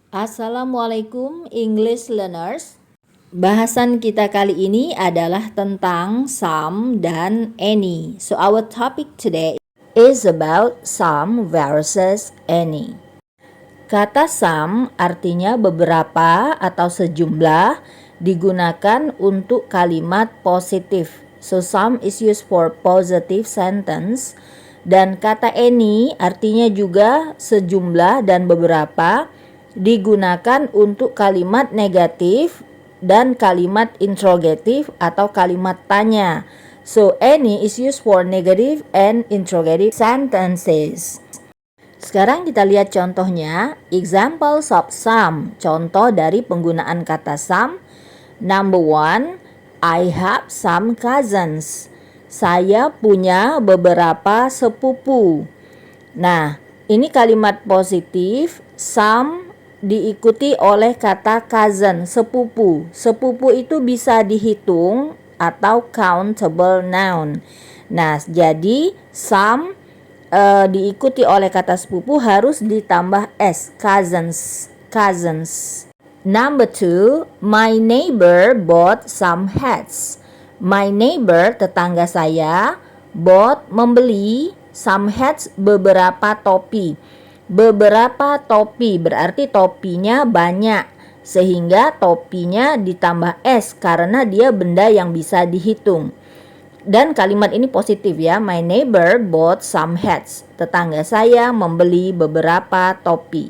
Assalamualaikum English learners. Bahasan kita kali ini adalah tentang some dan any. So our topic today is about some versus any. Kata some artinya beberapa atau sejumlah, digunakan untuk kalimat positif. So some is used for positive sentence. Dan kata any artinya juga sejumlah dan beberapa, digunakan untuk kalimat negatif dan kalimat interrogative atau kalimat tanya. So any is used for negative and interrogative sentences. Sekarang kita lihat contohnya. Examples of some. Contoh dari penggunaan kata some. Number 1, I have some cousins. Saya punya beberapa sepupu. Nah, ini kalimat positif. Some diikuti oleh kata cousin, sepupu. Sepupu itu bisa dihitung atau countable noun. Nah, jadi some diikuti oleh kata sepupu harus ditambah s, cousins. Number 2, my neighbor bought some hats. My neighbor, tetangga saya, bought, membeli, some hats, beberapa topi. Beberapa topi berarti topinya banyak, sehingga topinya ditambah s karena dia benda yang bisa dihitung. Dan kalimat ini positif ya. My neighbor bought some hats. Tetangga saya membeli beberapa topi.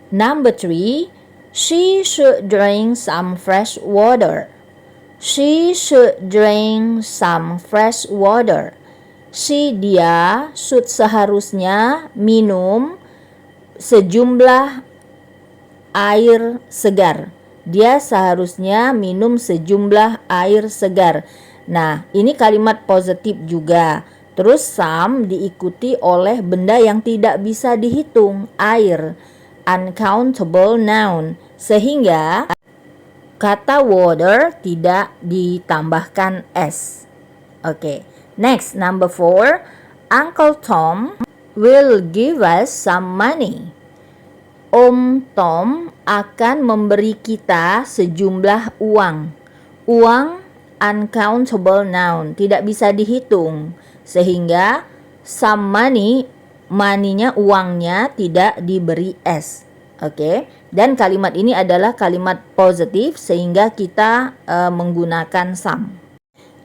Number 3, she should drink some fresh water. She should drink some fresh water. Dia should seharusnya minum sejumlah air segar. Dia seharusnya minum sejumlah air segar. Nah, ini kalimat positif juga. Terus some diikuti oleh benda yang tidak bisa dihitung, air, uncountable noun. Sehingga kata water tidak ditambahkan s. Oke. Next, number 4, Uncle Tom will give us some money. Om Tom akan memberi kita sejumlah uang. Uang, uncountable noun, tidak bisa dihitung. Sehingga some money, money-nya, uangnya tidak diberi s. Oke. Dan kalimat ini adalah kalimat positif sehingga kita menggunakan some.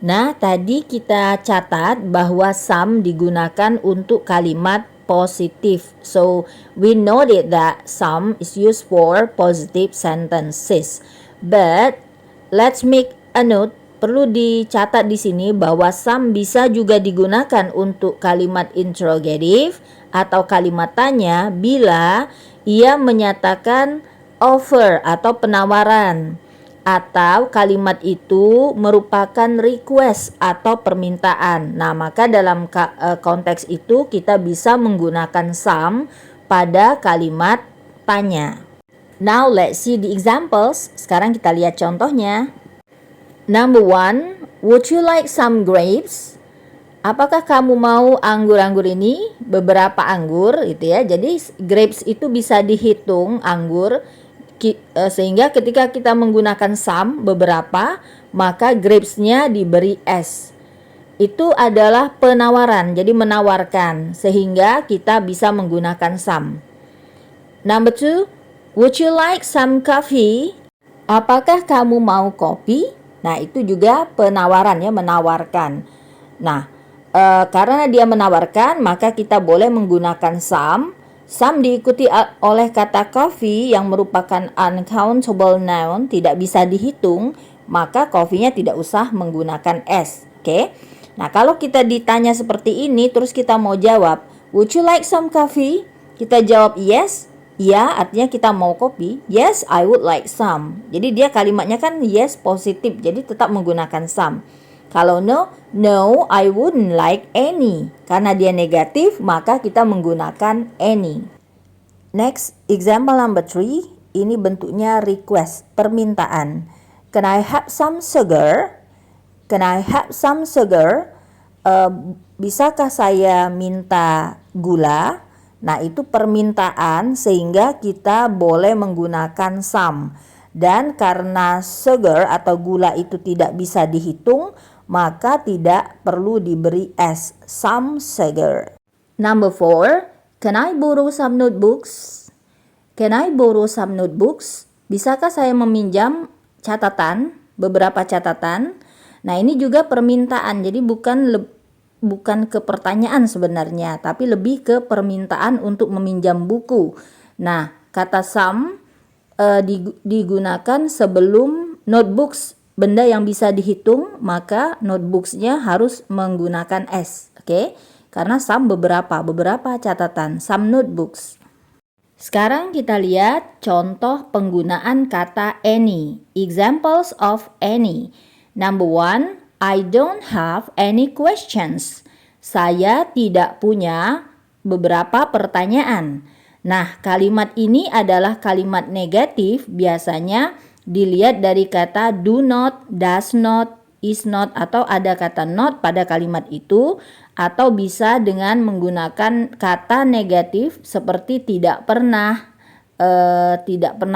Nah, tadi kita catat bahwa some digunakan untuk kalimat positif. So, we noted that some is used for positive sentences. But, let's make a note. Perlu dicatat di sini bahwa some bisa juga digunakan untuk kalimat interrogative atau kalimat tanya bila ia menyatakan offer atau penawaran, atau kalimat itu merupakan request atau permintaan. Nah, maka dalam konteks itu kita bisa menggunakan some pada kalimat tanya. Now let's see the examples. Sekarang kita lihat contohnya. Number 1, would you like some grapes? Apakah kamu mau anggur-anggur ini? Beberapa anggur gitu ya. Jadi grapes itu bisa dihitung anggur. Sehingga ketika kita menggunakan some, beberapa, maka grapes-nya diberi s. Itu adalah penawaran, jadi menawarkan, sehingga kita bisa menggunakan some. Number 2, would you like some coffee? Apakah kamu mau kopi? Nah, itu juga penawaran ya, menawarkan. Nah, karena dia menawarkan, maka kita boleh menggunakan some. Some diikuti oleh kata coffee yang merupakan uncountable noun, tidak bisa dihitung, maka coffee-nya tidak usah menggunakan s. Oke. Nah, kalau kita ditanya seperti ini terus kita mau jawab, would you like some coffee? Kita jawab yes. Ya, artinya kita mau kopi. Yes, I would like some. Jadi dia kalimatnya kan yes positif, jadi tetap menggunakan some. Kalau no, I wouldn't like any. Karena dia negatif, maka kita menggunakan any. Next, example number 3. Ini bentuknya request, permintaan. Can I have some sugar? Can I have some sugar? Bisakah saya minta gula? Nah, itu permintaan sehingga kita boleh menggunakan some. Dan karena sugar atau gula itu tidak bisa dihitung, maka tidak perlu diberi s, some sugar. Number 4, can I borrow some notebooks? Can I borrow some notebooks? Bisakah saya meminjam catatan, beberapa catatan? Nah, ini juga permintaan, jadi bukan ke pertanyaan sebenarnya, tapi lebih ke permintaan untuk meminjam buku. Nah, kata some digunakan sebelum notebooks, benda yang bisa dihitung, maka notebooksnya harus menggunakan s, oke? Karena some beberapa catatan, some notebooks. Sekarang kita lihat contoh penggunaan kata any. Examples of any. Number 1, I don't have any questions. Saya tidak punya beberapa pertanyaan. Nah, kalimat ini adalah kalimat negatif, biasanya dilihat dari kata do not, does not, is not, atau ada kata not pada kalimat itu, atau bisa dengan menggunakan kata negatif seperti tidak pernah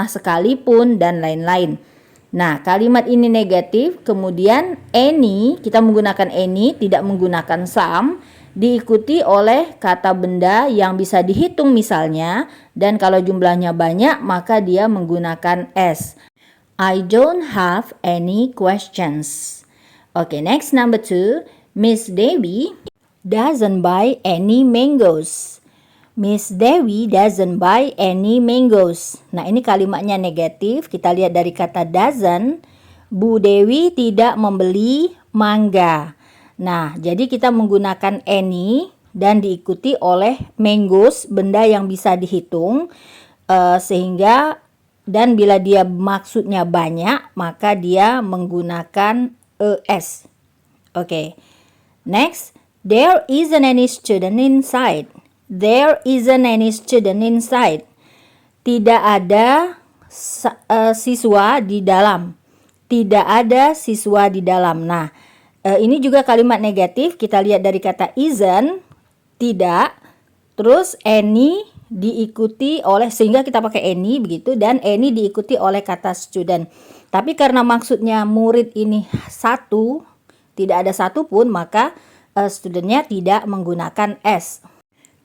sekalipun, dan lain-lain. Nah, kalimat ini negatif, kemudian any, kita menggunakan any, tidak menggunakan some, diikuti oleh kata benda yang bisa dihitung misalnya, dan kalau jumlahnya banyak maka dia menggunakan s. I don't have any questions. Okay, next, number 2, Miss Dewi doesn't buy any mangoes. Miss Dewi doesn't buy any mangoes. Nah, ini kalimatnya negatif, kita lihat dari kata doesn't, Bu Dewi tidak membeli mangga. Nah, jadi kita menggunakan any dan diikuti oleh mangoes, benda yang bisa dihitung, sehingga dan bila dia maksudnya banyak, maka dia menggunakan es. Oke. Next, there isn't any student inside. There isn't any student inside. Tidak ada siswa di dalam. Tidak ada siswa di dalam. Nah, ini juga kalimat negatif, kita lihat dari kata isn't, tidak, terus any diikuti oleh, sehingga kita pakai any begitu, dan any diikuti oleh kata student. Tapi karena maksudnya murid ini satu, tidak ada satu pun, maka studentnya tidak menggunakan s.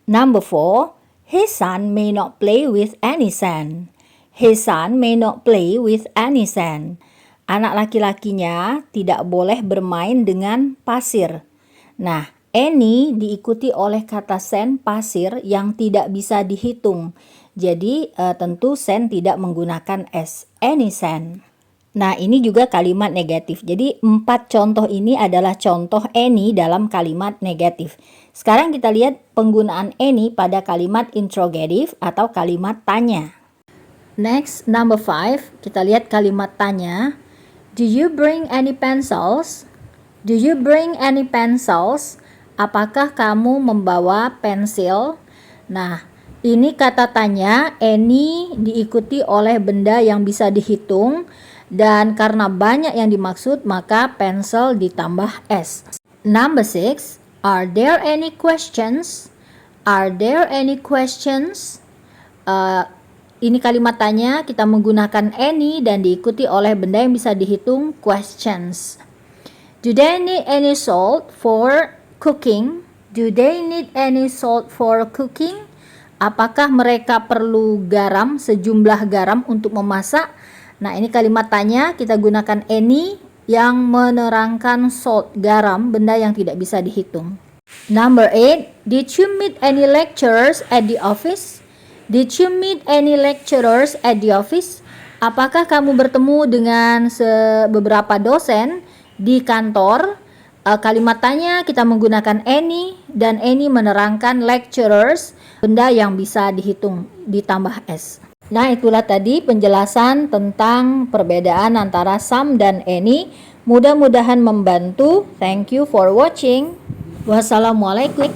Number 4, his son may not play with any sand. His son may not play with any sand. Anak laki-lakinya tidak boleh bermain dengan pasir. Nah, any diikuti oleh kata sand, pasir yang tidak bisa dihitung. Jadi tentu sand tidak menggunakan s, any sand. Nah, ini juga kalimat negatif. Jadi 4 contoh ini adalah contoh any dalam kalimat negatif. Sekarang kita lihat penggunaan any pada kalimat interrogative atau kalimat tanya. Next, number 5, kita lihat kalimat tanya. Do you bring any pencils? Do you bring any pencils? Apakah kamu membawa pensil? Nah, ini kata tanya, any diikuti oleh benda yang bisa dihitung, dan karena banyak yang dimaksud maka pencil ditambah s. Number 6, are there any questions? Are there any questions? Ini kalimat tanya, kita menggunakan any dan diikuti oleh benda yang bisa dihitung, questions. Do they need any salt for cooking? Do they need any salt for cooking? Apakah mereka perlu garam, sejumlah garam untuk memasak? Nah, ini kalimat tanya, kita gunakan any yang menerangkan salt, garam, benda yang tidak bisa dihitung. Number 8, did you meet any lecturers at the office? Did you meet any lecturers at the office? Apakah kamu bertemu dengan beberapa dosen di kantor? Kalimat tanya kita menggunakan any, dan any menerangkan lecturers, benda yang bisa dihitung, ditambah s. Nah, itulah tadi penjelasan tentang perbedaan antara some dan any. Mudah-mudahan membantu. Thank you for watching. Wassalamualaikum.